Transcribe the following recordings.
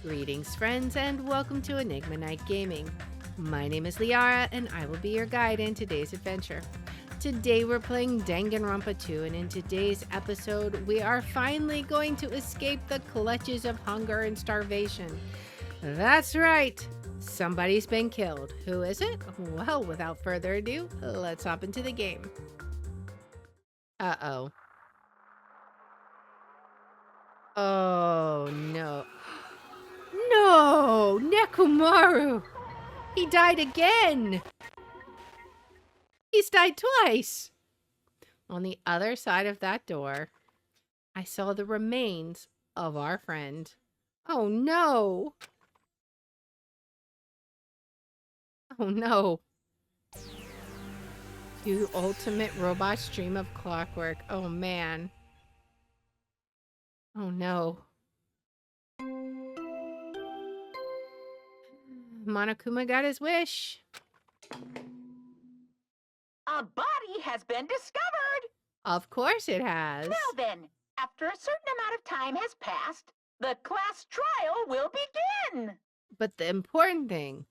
Greetings, friends, and welcome to Enigma Night Gaming. My name is Liara, and I will be your guide in today's adventure. Today we're playing Danganronpa 2, and in today's episode, we are finally going to escape the clutches of hunger and starvation. That's right, somebody's been killed. Who is it? Well, without further ado, let's hop into the game. Uh-oh. Oh, no. No! Nekomaru! He died again! He's died twice! On the other side of that door, I saw the remains of our friend. Oh no! Oh no. You ultimate robot stream of clockwork. Oh man. Oh no. Monokuma got his wish. A body has been discovered! Of course it has. Now then, after a certain amount of time has passed, the class trial will begin! But the important thing,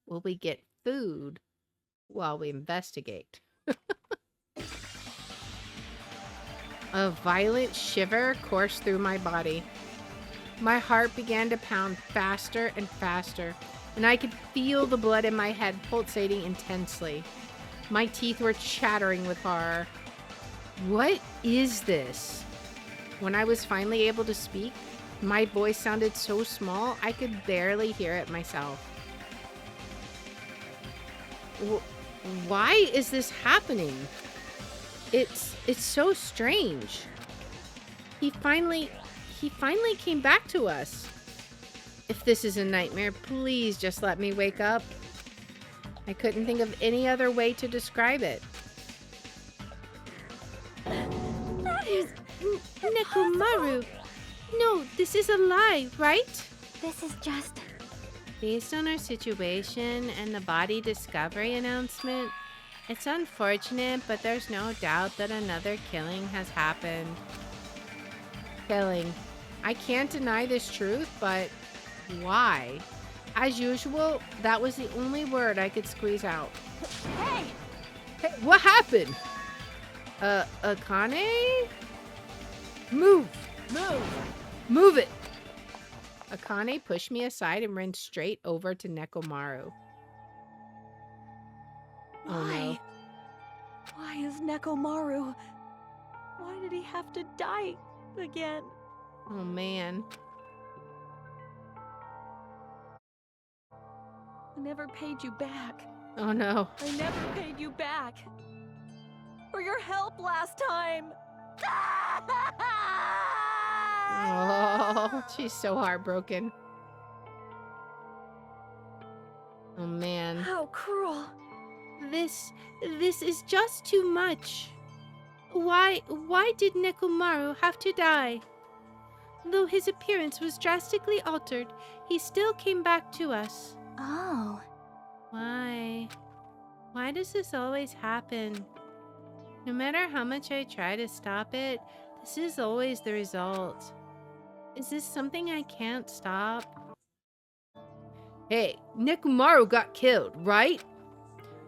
will we get food while we investigate? A violent shiver coursed through my body. My heart began to pound faster and faster, and I could feel the blood in my head pulsating intensely. My teeth were chattering with horror. What is this? When I was finally able to speak, my voice sounded so small I could barely hear it myself. Why is this happening? It's so strange. He finally came back to us. If this is a nightmare, please just let me wake up. I couldn't think of any other way to describe it. That is Nekomaru! No, this is a lie, right? This is just... Based on our situation and the body discovery announcement, it's unfortunate, but there's no doubt that another killing has happened. Killing. I can't deny this truth, but why? As usual, that was the only word I could squeeze out. Hey! Hey, what happened? Akane? Move! Move it! Akane pushed me aside and ran straight over to Nekomaru. Oh no. Why is Nekomaru? Why did he have to die again? Oh man. I never paid you back. Oh no. I never paid you back. For your help last time. Oh, she's so heartbroken. Oh man. How cruel. This is just too much. Why did Nekomaru have to die? Though his appearance was drastically altered, he still came back to us. Oh. Why? Why does this always happen? No matter how much I try to stop it, this is always the result. Is this something I can't stop? Hey, Nekomaru got killed, right?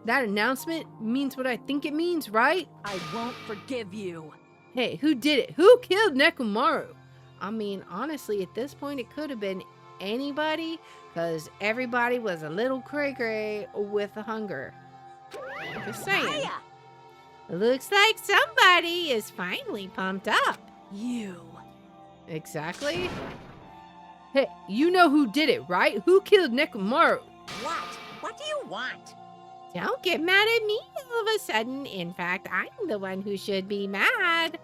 That announcement means what I think it means, right? I won't forgive you. Hey, who did it? Who killed Nekomaru? I mean, honestly, at this point, it could have been anybody, because everybody was a little cray-cray with the hunger. Just saying. Hiya! Looks like somebody is finally pumped up. You. Exactly. Hey, you know who did it, right? Who killed Nekomaru? What? What do you want? Don't get mad at me all of a sudden. In fact, I'm the one who should be mad.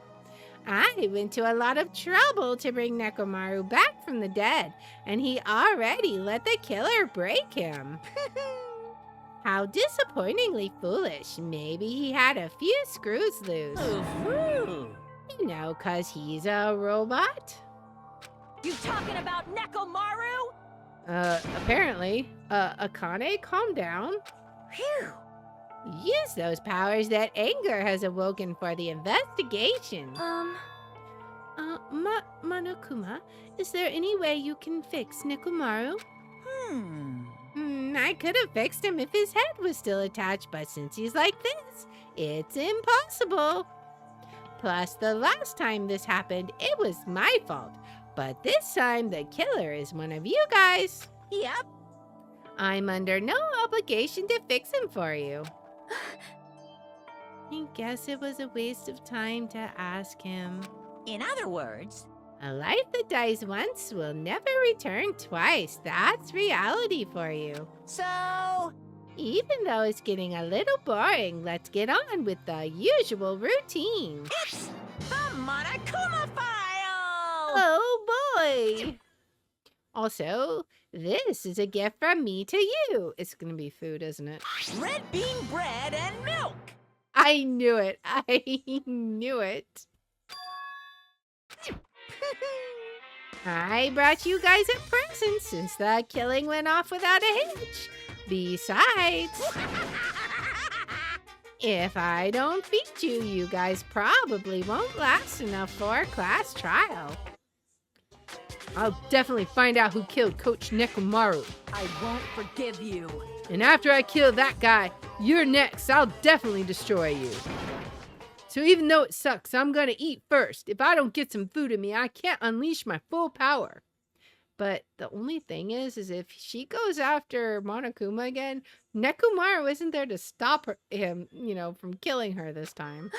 I went to a lot of trouble to bring Nekomaru back from the dead, and he already let the killer break him. How disappointingly foolish. Maybe he had a few screws loose. You know, 'cause he's a robot? You talking about Nekomaru? Apparently. Akane, calm down. Phew. Use those powers that anger has awoken for the investigation. Monokuma, is there any way you can fix Nekomaru? I could have fixed him if his head was still attached, but since he's like this, it's impossible. Plus, the last time this happened, it was my fault. But this time, the killer is one of you guys. Yep. I'm under no obligation to fix him for you. I guess it was a waste of time to ask him. In other words, A life that dies once will never return twice. That's reality for you. so Even though it's getting a little boring, let's get on with the usual routine. it's the Monokuma file! Oh boy! Also, this is a gift from me to you. It's gonna be food, isn't it? Red bean bread and milk! I knew it. I knew it. I brought you guys a present since the killing went off without a hitch. Besides, if I don't feed you, you guys probably won't last enough for a class trial. I'll definitely find out who killed Coach Nekomaru. I won't forgive you. And after I kill that guy, you're next. I'll definitely destroy you. So even though it sucks, I'm gonna eat first. If I don't get some food in me, I can't unleash my full power. But the only thing is if she goes after Monokuma again, Nekomaru isn't there to stop him, from killing her this time.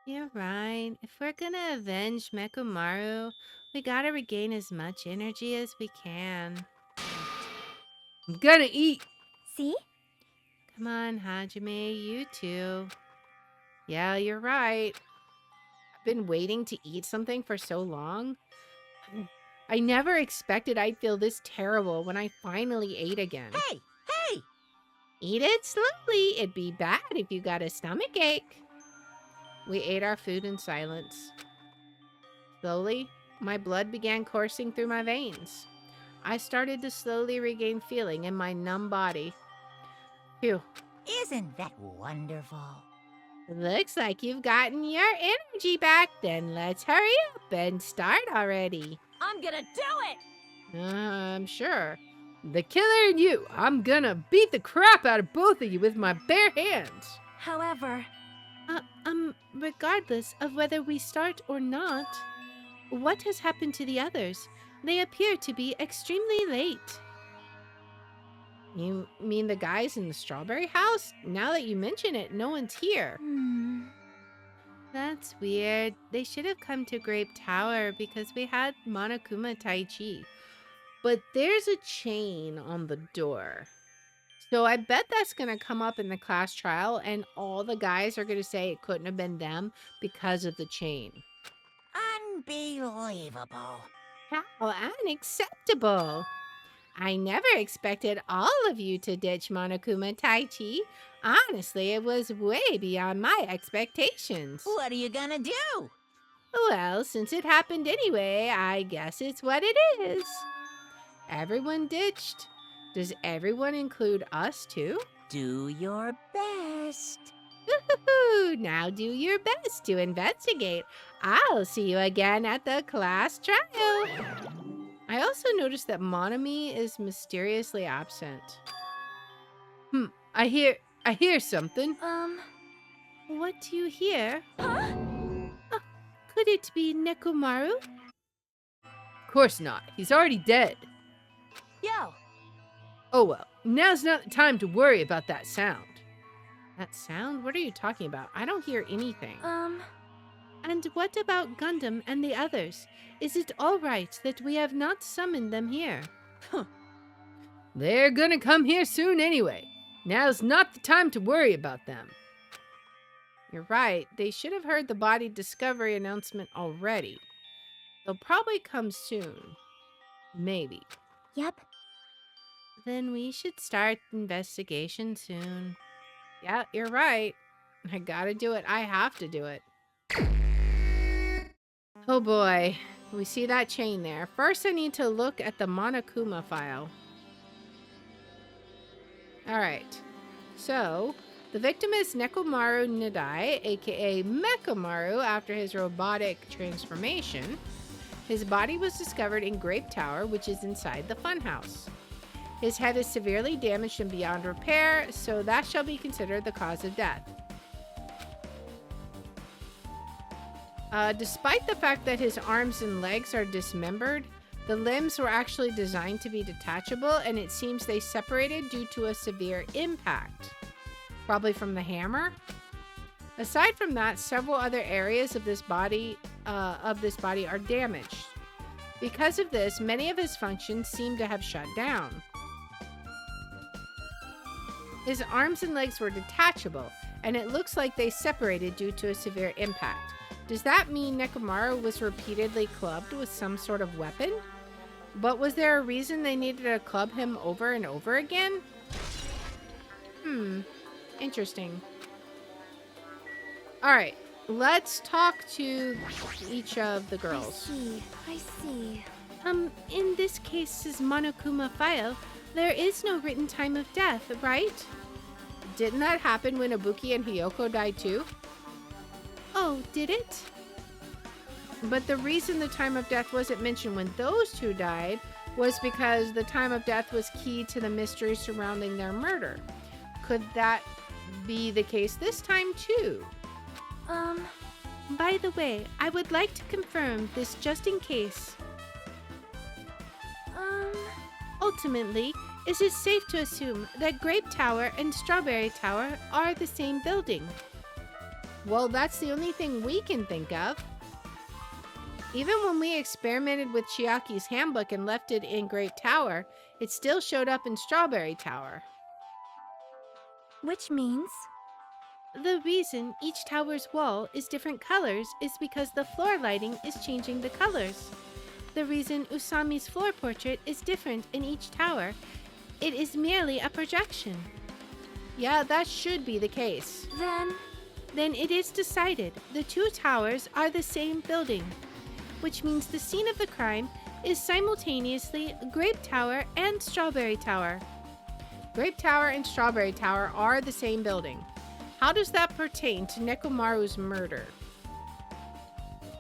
You're right. If we're gonna avenge Nekomaru, we gotta regain as much energy as we can. I'm gonna eat. See? Come on, Hajime, you too. Yeah, you're right. I've been waiting to eat something for so long. I never expected I'd feel this terrible when I finally ate again. Hey! Hey! Eat it slowly. It'd be bad if you got a stomach ache. We ate our food in silence. Slowly, my blood began coursing through my veins. I started to slowly regain feeling in my numb body. Phew. Isn't that wonderful? Looks like you've gotten your energy back. Then let's hurry up and start already. I'm gonna do it! I'm sure. The killer and you, I'm gonna beat the crap out of both of you with my bare hands. However, Regardless of whether we start or not, what has happened to the others? They appear to be extremely late. You mean the guys in the strawberry house? Now that you mention it, no one's here. That's weird. They should have come to Grape Tower because we had Monokuma Tai Chi. But there's a chain on the door. So I bet that's going to come up in the class trial and all the guys are going to say it couldn't have been them because of the chain. unbelievable. How unacceptable. I never expected all of you to ditch Monokuma Tai Chi. Honestly, it was way beyond my expectations. What are you gonna do? Well, since it happened anyway, I guess it's what it is. Everyone ditched. Does everyone include us too? Do your best. Woohoo! Now do your best to investigate. I'll see you again at the class trial. I also noticed that Monami is mysteriously absent. I hear something. What do you hear? Huh? Could it be Nekomaru? Of course not. He's already dead. Yo, Oh well, now's not the time to worry about that sound. That sound? What are you talking about? I don't hear anything. And what about Gundam and the others? Is it all right that we have not summoned them here? They're gonna come here soon anyway. Now's not the time to worry about them. You're right. They should have heard the body discovery announcement already. They'll probably come soon. Maybe. Yep. Then we should start investigation soon. Yeah, you're right. I gotta do it. I have to do it. Oh boy. We see that chain there. First, I need to look at the Monokuma file. Alright. So, The victim is Nekomaru Nadai, aka Mechamaru, after his robotic transformation. His body was discovered in Grape Tower, which is inside the funhouse. His head is severely damaged and beyond repair, so that shall be considered the cause of death. Despite the fact that his arms and legs are dismembered, the limbs were actually designed to be detachable, and it seems they separated due to a severe impact. Probably from the hammer. Aside from that, several other areas of this body are damaged. Because of this, many of his functions seem to have shut down. His arms and legs were detachable, and it looks like they separated due to a severe impact. Does that mean Nekomaru was repeatedly clubbed with some sort of weapon? But was there a reason they needed to club him over and over again? Interesting. Alright, let's talk to each of the girls. I see. In this case's Monokuma file, there is no written time of death, right? Didn't that happen when Ibuki and Hiyoko died too? Oh, did it? But the reason the time of death wasn't mentioned when those two died was because the time of death was key to the mystery surrounding their murder. Could that be the case this time too? By the way, I would like to confirm this just in case. Ultimately, is it safe to assume that Grape Tower and Strawberry Tower are the same building? Well, that's the only thing we can think of. Even when we experimented with Chiaki's handbook and left it in Grape Tower, it still showed up in Strawberry Tower. Which means? The reason each tower's wall is different colors is because the floor lighting is changing the colors. The reason Usami's floor portrait is different in each tower, it is merely a projection. Yeah, that should be the case. Then it is decided the two towers are the same building, which means the scene of the crime is simultaneously Grape Tower and Strawberry Tower. Grape Tower and Strawberry Tower are the same building. How does that pertain to Nekomaru's murder?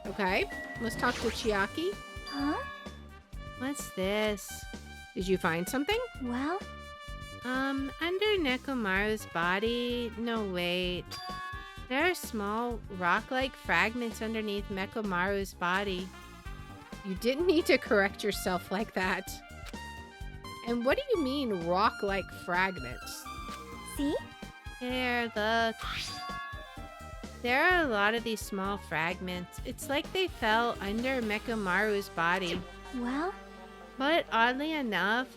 Okay, let's talk to Chiaki. Huh? What's this? Did you find something? Well? Under Nekomaru's body? No, wait. There are small rock-like fragments underneath Nekomaru's body. You didn't need to correct yourself like that. And what do you mean, rock-like fragments? See? There, look. There are a lot of these small fragments. It's like they fell under Nekomaru's body. Well? But oddly enough,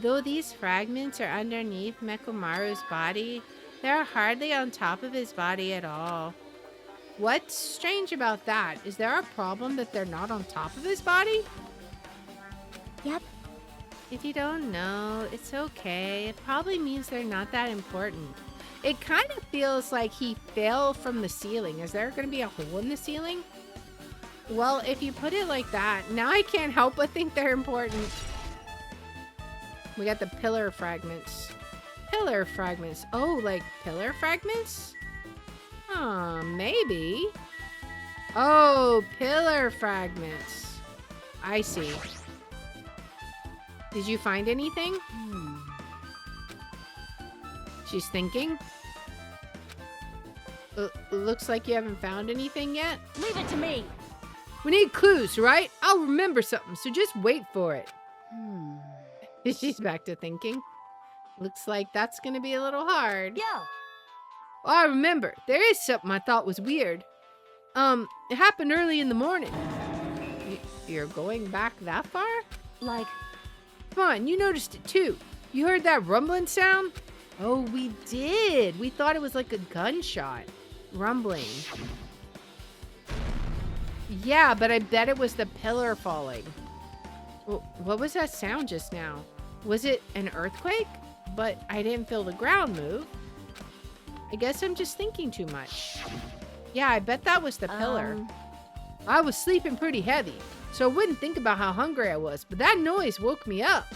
though these fragments are underneath Nekomaru's body, they're hardly on top of his body at all. What's strange about that? Is there a problem that they're not on top of his body? Yep. If you don't know, it's okay. It probably means they're not that important. It kind of feels like he fell from the ceiling. Is there going to be a hole in the ceiling? Well, if you put it like that, now I can't help but think they're important. We got the pillar fragments. Pillar fragments. Oh, like pillar fragments? Maybe. Oh, pillar fragments. I see. Did you find anything? She's thinking. Looks like you haven't found anything yet. Leave it to me. We need clues, right? I'll remember something, so just wait for it. She's back to thinking. Looks like that's gonna be a little hard. Yo. Oh, I remember. There is something I thought was weird. It happened early in the morning. You're going back that far? Like, Come on, you noticed it too. You heard that rumbling sound? Oh, we did. We thought it was like a gunshot. Rumbling. Yeah, but I bet it was the pillar falling. What was that sound just now? Was it an earthquake? But I didn't feel the ground move. I guess I'm just thinking too much. Yeah, I bet that was the pillar. I was sleeping pretty heavy, so I wouldn't think about how hungry I was, but that noise woke me up.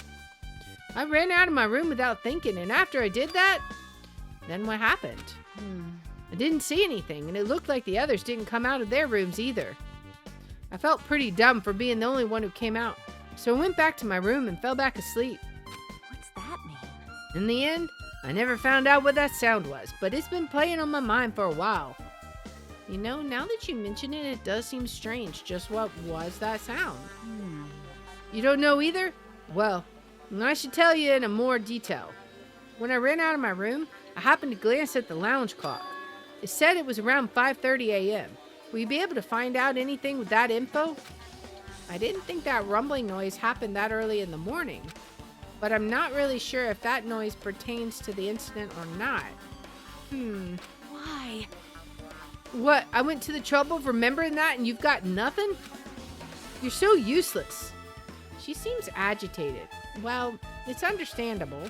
I ran out of my room without thinking, and after I did that, then what happened? I didn't see anything, and it looked like the others didn't come out of their rooms either. I felt pretty dumb for being the only one who came out, so I went back to my room and fell back asleep. What's that mean? In the end, I never found out what that sound was, but it's been playing on my mind for a while. You know, now that you mention it, it does seem strange. Just what was that sound? You don't know either? Well, I should tell you in a more detail. When I ran out of my room, I happened to glance at the lounge clock. It said it was around 5:30 a.m. Will you be able to find out anything with that info? I didn't think that rumbling noise happened that early in the morning, but I'm not really sure if that noise pertains to the incident or not. Why? What? I went to the trouble of remembering that and you've got nothing? You're so useless. She seems agitated. Well, it's understandable.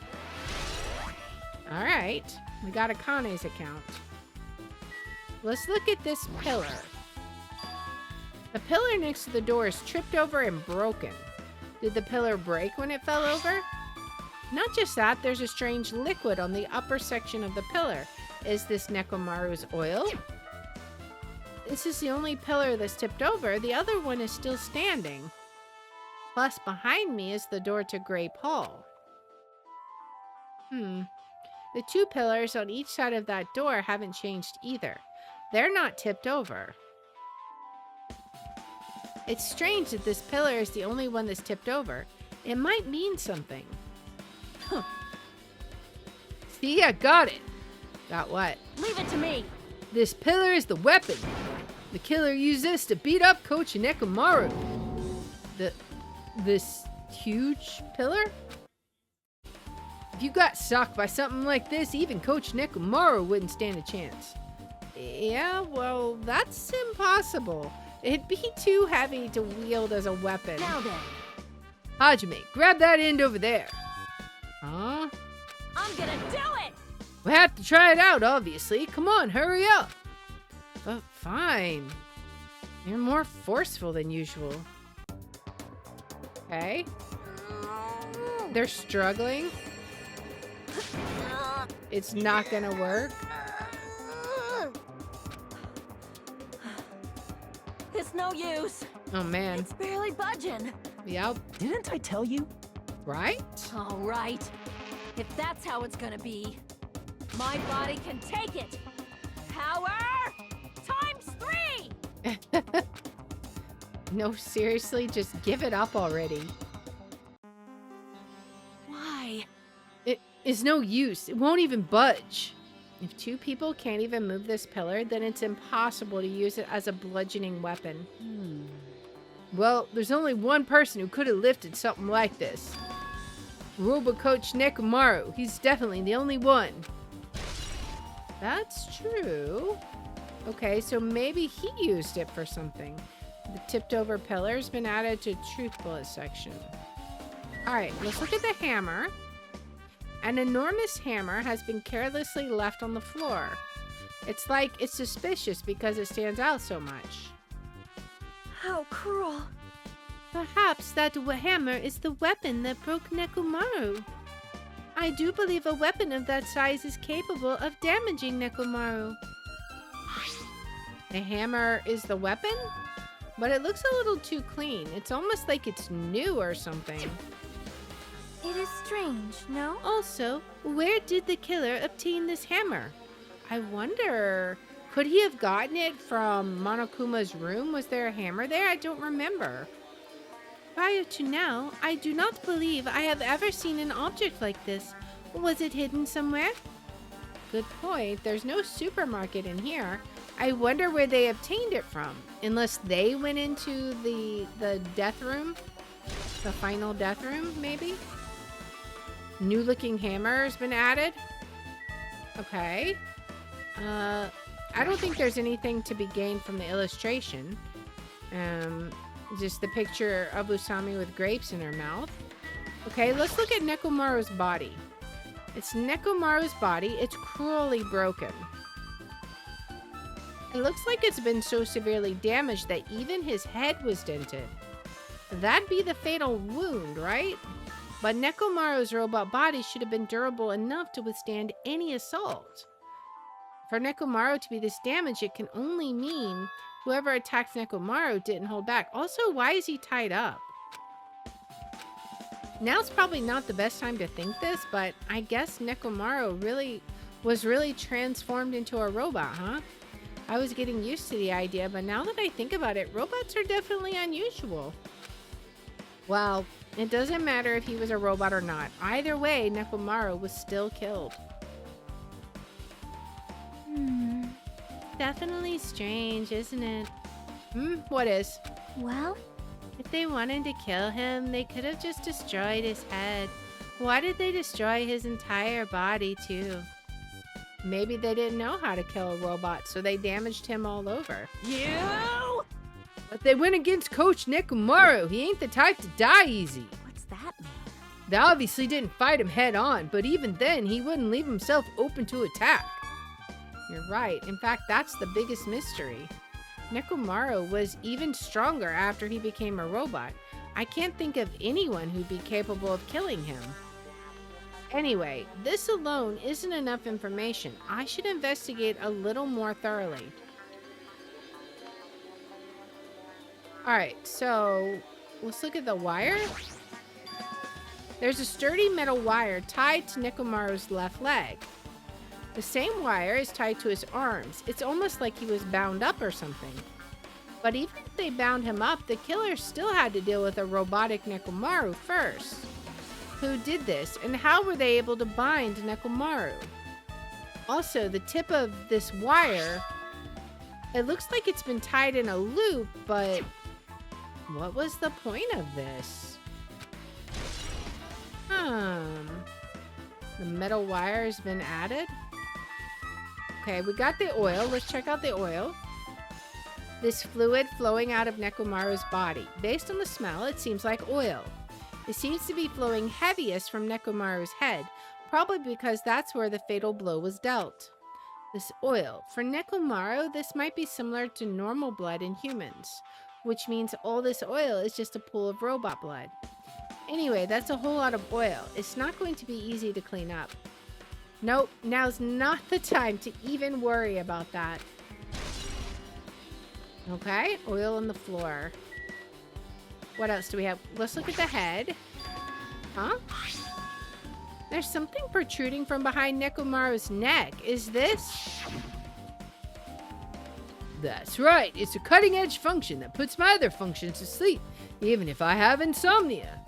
Alright, we got Akane's account. Let's look at this pillar. The pillar next to the door is tripped over and broken. Did the pillar break when it fell over? Not just that, there's a strange liquid on the upper section of the pillar. Is this Nekomaru's oil? This is the only pillar that's tipped over. The other one is still standing. Plus, behind me is the door to Grape Hall. The two pillars on each side of that door haven't changed either. They're not tipped over. It's strange that this pillar is the only one that's tipped over. It might mean something. See, I got it. Got what? Leave it to me. This pillar is the weapon. The killer used this to beat up Coach Nekomaru. This huge pillar? If you got sucked by something like this, even Coach Nekomaru wouldn't stand a chance. Yeah, well, that's impossible. It'd be too heavy to wield as a weapon. Now then. Hajime, grab that end over there. Huh? I'm gonna do it! We have to try it out, obviously. Come on, hurry up. But fine. You're more forceful than usual. Okay. They're struggling. It's not gonna work. It's no use. Oh man. It's barely budging. Yep. Didn't I tell you? Right? All right. If that's how it's gonna be, my body can take it. Power times 3! No, seriously, just give it up already. Why? It is no use. It won't even budge. If two people can't even move this pillar, then it's impossible to use it as a bludgeoning weapon. Well, there's only one person who could have lifted something like this. Robo-Coach Nekomaru. He's definitely the only one. That's true. Okay, so maybe he used it for something. The tipped over pillar's been added to Truth Bullet section. Alright, let's look at the hammer. An enormous hammer has been carelessly left on the floor. It's like it's suspicious because it stands out so much. How cruel. Perhaps that hammer is the weapon that broke Nekomaru. I do believe a weapon of that size is capable of damaging Nekomaru. The hammer is the weapon? But it looks a little too clean. It's almost like it's new or something. It is strange, no? Also, where did the killer obtain this hammer? I wonder, could he have gotten it from Monokuma's room? Was there a hammer there? I don't remember. Prior to now, I do not believe I have ever seen an object like this. Was it hidden somewhere? Good point. There's no supermarket in here. I wonder where they obtained it from. Unless they went into the death room? The final death room, maybe? New looking hammer has been added. Okay. I don't think there's anything to be gained from the illustration. Just the picture of Usami with grapes in her mouth. Okay, let's look at Nekomaru's body. It's Nekomaru's body. It's cruelly broken. It looks like it's been so severely damaged that even his head was dented. That'd be the fatal wound, right? But Nekomaru's robot body should have been durable enough to withstand any assault. For Nekomaru to be this damaged, it can only mean whoever attacked Nekomaru didn't hold back. Also, why is he tied up? Now's probably not the best time to think this, but I guess Nekomaru was really transformed into a robot, huh? I was getting used to the idea, but now that I think about it, robots are definitely unusual. Well, it doesn't matter if he was a robot or not. Either way, Nekomaru was still killed. Definitely strange, isn't it? What is? Well, If they wanted to kill him, they could have just destroyed his head. Why did they destroy his entire body, too? Maybe they didn't know how to kill a robot, so they damaged him all over. You! But they went against Coach Nekomaru. He ain't the type to die easy. What's that mean? They obviously didn't fight him head on, but even then, he wouldn't leave himself open to attack. You're right. In fact, that's the biggest mystery. Nekomaru was even stronger after he became a robot. I can't think of anyone who'd be capable of killing him. Anyway, this alone isn't enough information. I should investigate a little more thoroughly. Alright, so let's look at the wire. There's a sturdy metal wire tied to Nekomaru's left leg. The same wire is tied to his arms. It's almost like he was bound up or something. But even if they bound him up, the killer still had to deal with a robotic Nekomaru first. Who did this, and how were they able to bind Nekomaru? Also, the tip of this wire, it looks like it's been tied in a loop, but what was the point of this? The metal wire has been added. Okay, we got the oil. Let's check out the oil. This fluid flowing out of Nekomaru's body. Based on the smell, it seems like oil. It seems to be flowing heaviest from Nekomaru's head, probably because that's where the fatal blow was dealt. This oil. For Nekomaru, this might be similar to normal blood in humans, which means all this oil is just a pool of robot blood. Anyway, that's a whole lot of oil. It's not going to be easy to clean up. Nope, now's not the time to even worry about that. Okay, oil on the floor. What else do we have? Let's look at the head. Huh? There's something protruding from behind Nekomaru's neck. Is this? That's right. It's a cutting-edge function that puts my other functions to sleep, even if I have insomnia.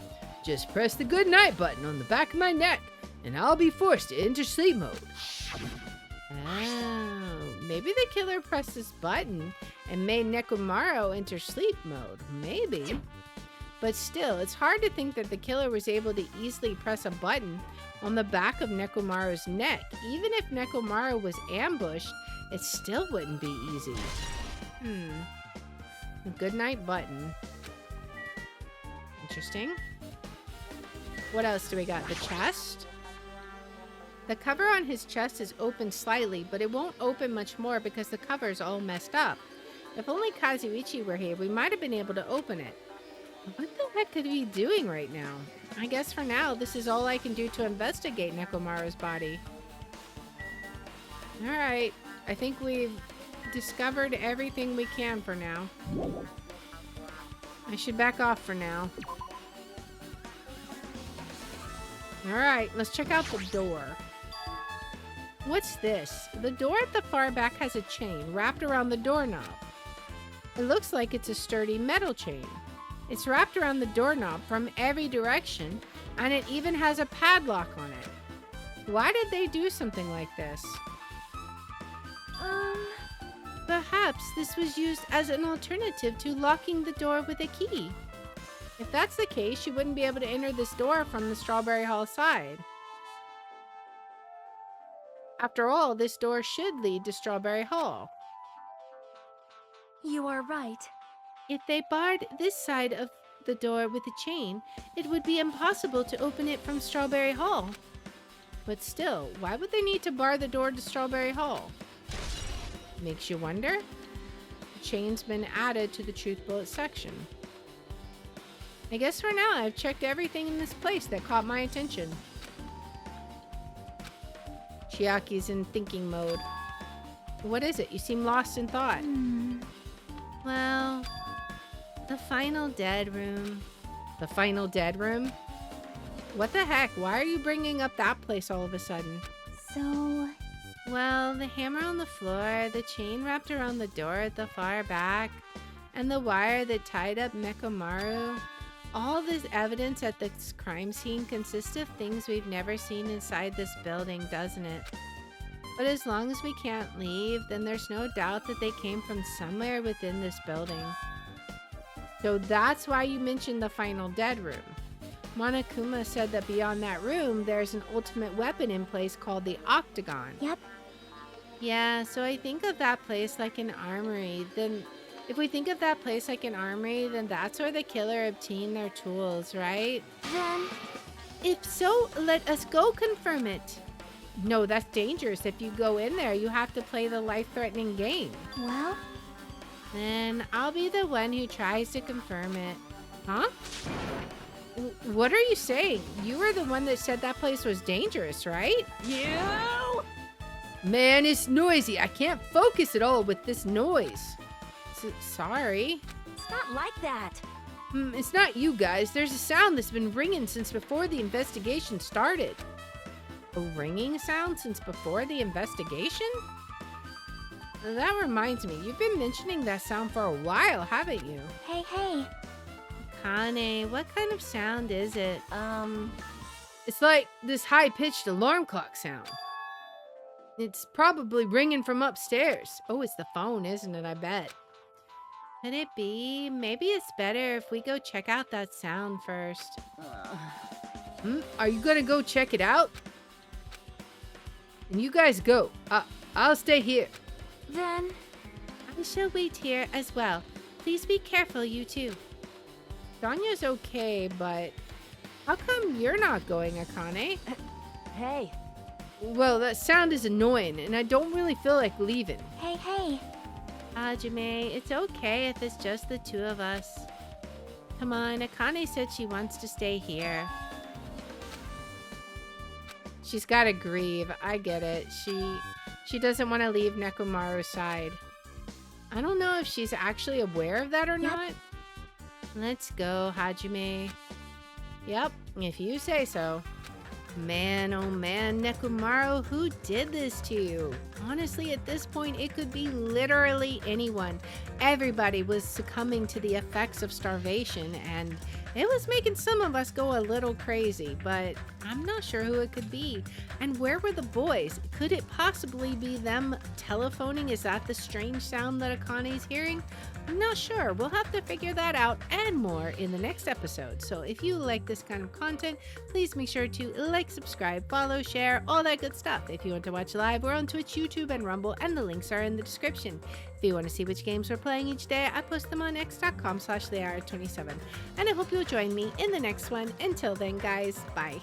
Just press the good night button on the back of my neck, and I'll be forced to enter sleep mode. Oh, maybe the killer pressed this button and made Nekomaru enter sleep mode. Maybe. But still, it's hard to think that the killer was able to easily press a button on the back of Nekomaru's neck. Even if Nekomaru was ambushed, it still wouldn't be easy. The goodnight button. Interesting. What else do we got? The chest? The cover on his chest is open slightly, but it won't open much more because the cover's all messed up. If only Kazuichi were here, we might have been able to open it. What the heck could he be doing right now? I guess for now, this is all I can do to investigate Nekomaru's body. Alright, I think we've discovered everything we can for now. I should back off for now. Alright, let's check out the door. What's this? The door at the far back has a chain wrapped around the doorknob. It looks like it's a sturdy metal chain. It's wrapped around the doorknob from every direction, and it even has a padlock on it. Why did they do something like this? Perhaps this was used as an alternative to locking the door with a key. If that's the case, you wouldn't be able to enter this door from the Strawberry Hall side. After all, this door should lead to Strawberry Hall. you are right. If they barred this side of the door with a chain, it would be impossible to open it from Strawberry Hall. But still, why would they need to bar the door to Strawberry Hall? Makes you wonder. The chain's been added to the Truth Bullet section. I guess for now, I've checked everything in this place that caught my attention. Chiaki's in thinking mode. What is it? You seem lost in thought. Well, the final dead room. The final dead room? What the heck? Why are you bringing up that place all of a sudden? So, Well, the hammer on the floor, the chain wrapped around the door at the far back, and the wire that tied up Nekomaru. All this evidence at this crime scene consists of things we've never seen inside this building, doesn't it? But as long as we can't leave, then there's no doubt that they came from somewhere within this building. So that's why you mentioned the final dead room. Monokuma said that beyond that room, there's an ultimate weapon in place called the Octagon. yep. Yeah, so I think of that place like an armory. Then, if we think of that place like an armory, then that's where the killer obtained their tools, right? Then, If so, let us go confirm it. No, that's dangerous. If you go in there, you have to play the life-threatening game. well, Then I'll be the one who tries to confirm it. Huh? What are you saying? You were the one that said that place was dangerous, right? You! Man, it's noisy. I can't focus at all with this noise. Sorry. It's not like that. It's not you guys. There's a sound that's been ringing since before the investigation started. A ringing sound since before the investigation? That reminds me, you've been mentioning that sound for a while, haven't you? hey. Kane, what kind of sound is it? It's like this high-pitched alarm clock sound. It's probably ringing from upstairs. Oh, it's the phone, isn't it? I bet. Could it be? Maybe it's better if we go check out that sound first. Are you gonna go check it out? And you guys go. I'll stay here. Then, I shall wait here as well. Please be careful, you two. Sonya's okay, but how come you're not going, Akane? Hey, Well, that sound is annoying, and I don't really feel like leaving. hey. Hajime, it's okay if it's just the two of us. Come on, Akane said she wants to stay here. She's gotta grieve. I get it. She doesn't want to leave Nekomaru's side. I don't know if she's actually aware of that or Yep. not. Let's go, Hajime. Yep, if you say so. Man, oh man, Nekomaru, who did this to you? Honestly, at this point, it could be literally anyone. Everybody was succumbing to the effects of starvation, and it was making some of us go a little crazy, but I'm not sure who it could be. And where were the boys? Could it possibly be them telephoning? Is that the strange sound that Akane's hearing? I'm not sure. We'll have to figure that out and more in the next episode. So if you like this kind of content, please make sure to like, subscribe, follow, share, all that good stuff. If you want to watch live, we're on Twitch, YouTube, and Rumble, and the links are in the description. If you want to see which games we're playing each day, I post them on x.com/theyare27. And I hope you'll join me in the next one. Until then, guys, bye.